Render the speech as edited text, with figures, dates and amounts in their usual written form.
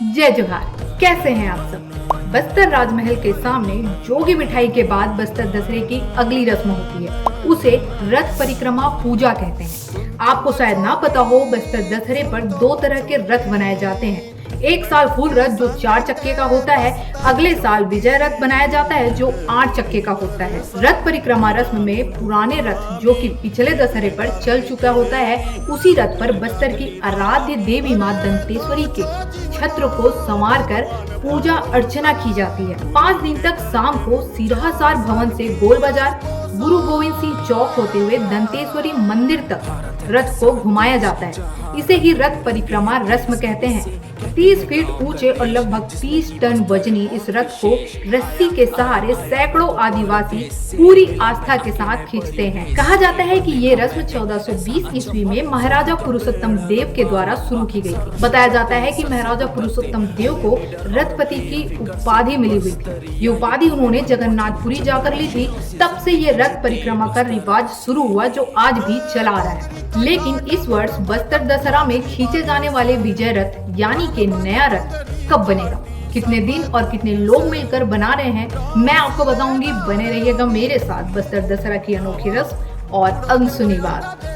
जय जोहार। कैसे हैं आप सब। बस्तर राजमहल के सामने जोगी मिठाई के बाद बस्तर दशहरे की अगली रस्म होती है, उसे रथ परिक्रमा पूजा कहते हैं। आपको शायद ना पता हो, बस्तर दशहरे पर दो तरह के रथ बनाए जाते हैं। एक साल फूल रथ जो 4 चक्के का होता है, अगले साल विजय रथ बनाया जाता है जो 8 चक्के का होता है। रथ परिक्रमा रस्म में पुराने रथ जो कि पिछले दशहरे पर चल चुका होता है, उसी रथ पर बस्तर की आराध्य देवी मां दंतेश्वरी के छत्र को संवार कर पूजा अर्चना की जाती है। 5 दिन तक शाम को सिरहासार भवन से गोल बाजार, गुरु गोविंद सिंह चौक होते हुए दंतेश्वरी मंदिर तक रथ को घुमाया जाता है। इसे ही रथ परिक्रमा रस्म कहते हैं। 30 फीट ऊंचे और लगभग 30 टन वजनी इस रथ को रस्सी के सहारे सैकड़ों आदिवासी पूरी आस्था के साथ खींचते हैं। कहा जाता है कि ये रस्म 1420 ईस्वी में महाराजा पुरुषोत्तम देव के द्वारा शुरू की गई थी। बताया जाता है कि महाराजा पुरुषोत्तम देव को रथपति की उपाधि मिली हुई थी। ये उपाधि उन्होंने जगन्नाथपुरी जाकर ली थी। तब से ये रथ परिक्रमा का रिवाज शुरू हुआ जो आज भी चला आ रहा है। लेकिन इस वर्ष बस्तर दशहरा में खींचे जाने वाले विजय रथ यानी कि नया रथ कब बनेगा, कितने दिन और कितने लोग मिलकर बना रहे हैं, मैं आपको बताऊंगी। बने रहिएगा मेरे साथ बस्तर दशहरा की अनोखी रस्म और अनसुनी बात।